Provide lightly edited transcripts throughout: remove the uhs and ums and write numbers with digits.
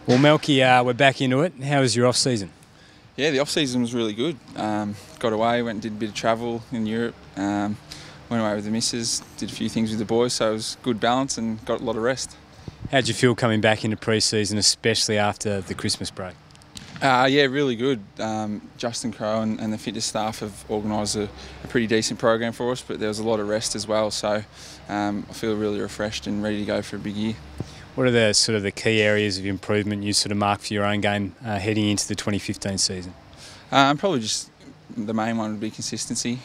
Well, Melky, we're back into it. How was your off-season? Yeah, the off-season was really good. Got away, went and did a bit of travel in Europe, went away with the missus, did a few things with the boys, so it was good balance and got a lot of rest. How'd you feel coming back into pre-season, especially after the Christmas break? Yeah, really good. Justin Crowe and the fitness staff have organised a pretty decent program for us, but there was a lot of rest as well, so I feel really refreshed and ready to go for a big year. What are the key areas of improvement you mark for your own game heading into the 2015 season? Probably just the main one would be consistency.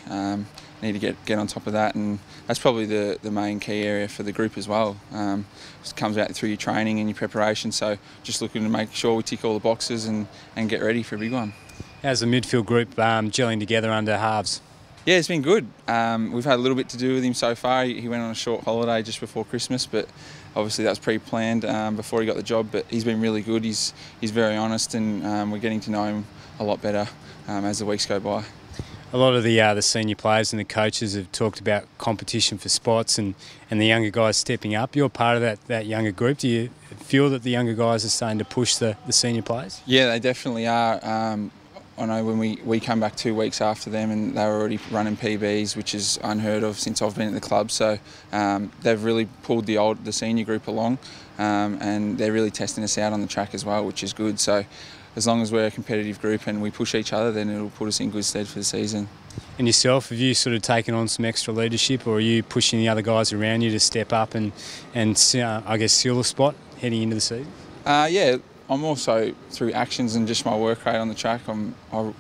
Need to get on top of that, and that's probably the main key area for the group as well. It comes out through your training and your preparation, so just looking to make sure we tick all the boxes and get ready for a big one. How's the midfield group gelling together under halves? Yeah, it's been good. We've had a little bit to do with him so far. He went on a short holiday just before Christmas, but obviously that was pre-planned before he got the job. But he's been really good. He's very honest, and we're getting to know him a lot better as the weeks go by. A lot of the senior players and the coaches have talked about competition for spots and the younger guys stepping up. You're part of that younger group. Do you feel that the younger guys are starting to push the senior players? Yeah, they definitely are. I know when we come back 2 weeks after them and they were already running PBs, which is unheard of since I've been at the club. So they've really pulled the senior group along, and they're really testing us out on the track as well, which is good. So as long as we're a competitive group and we push each other, then it'll put us in good stead for the season. And yourself, have you taken on some extra leadership, or are you pushing the other guys around you to step up and I guess seal a spot heading into the season? Yeah. I'm also, through actions and just my work rate on the track, I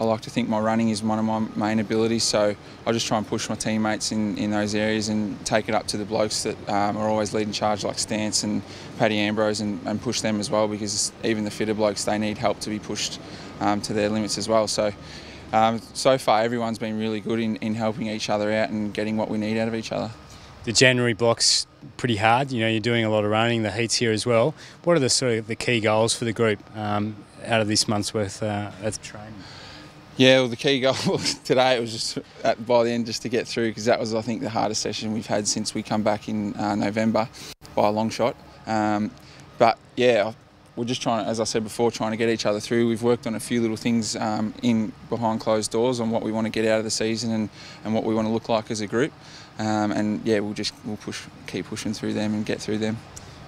like to think my running is one of my main abilities, so I just try and push my teammates in those areas and take it up to the blokes that are always leading charge, like Stance and Paddy Ambrose, and push them as well, because even the fitter blokes, they need help to be pushed to their limits as well. So so far everyone's been really good in helping each other out and getting what we need out of each other. The January block's pretty hard. You know, you're doing a lot of running. The heat's here as well. What are the key goals for the group out of this month's worth of training? Yeah, well, the key goal today, it was just by the end just to get through, because that was, I think, the hardest session we've had since we come back in November by a long shot. But yeah, we're just trying, as I said before, trying to get each other through. We've worked on a few little things in behind closed doors on what we want to get out of the season and what we want to look like as a group. And yeah, we'll keep pushing through them and get through them.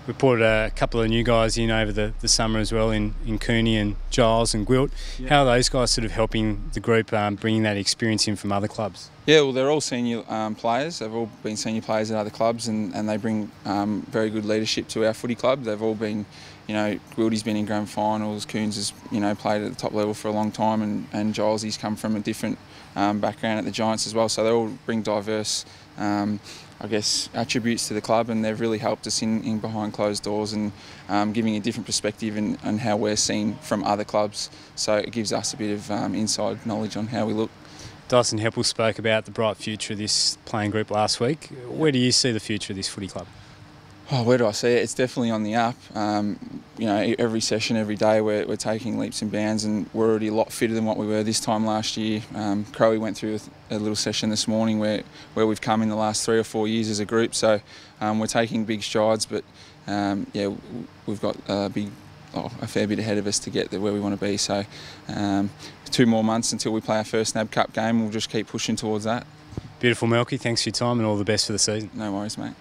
We brought a couple of new guys in over the summer as well, in Cooney and Giles and Gwilt. Yeah. How are those guys helping the group, bringing that experience in from other clubs? Yeah, well, they're all senior players. They've all been senior players at other clubs, and they bring very good leadership to our footy club. They've all been, Gwilty's been in grand finals, Coons has, played at the top level for a long time, and Giles, he's come from a different background at the Giants as well. So they all bring diverse attributes to the club, and they've really helped us in behind closed doors and giving a different perspective on how we're seen from other clubs. So it gives us a bit of inside knowledge on how we look. Dyson Heppel spoke about the bright future of this playing group last week. Where do you see the future of this footy club? Oh, where do I see it? It's definitely on the up. Every session, every day, we're taking leaps and bounds, and we're already a lot fitter than what we were this time last year. Crowe went through a little session this morning where we've come in the last 3 or 4 years as a group. So we're taking big strides, but yeah, we've got a fair bit ahead of us to get where we want to be. So 2 more months until we play our first NAB Cup game. We'll just keep pushing towards that. Beautiful, Melky. Thanks for your time and all the best for the season. No worries, mate.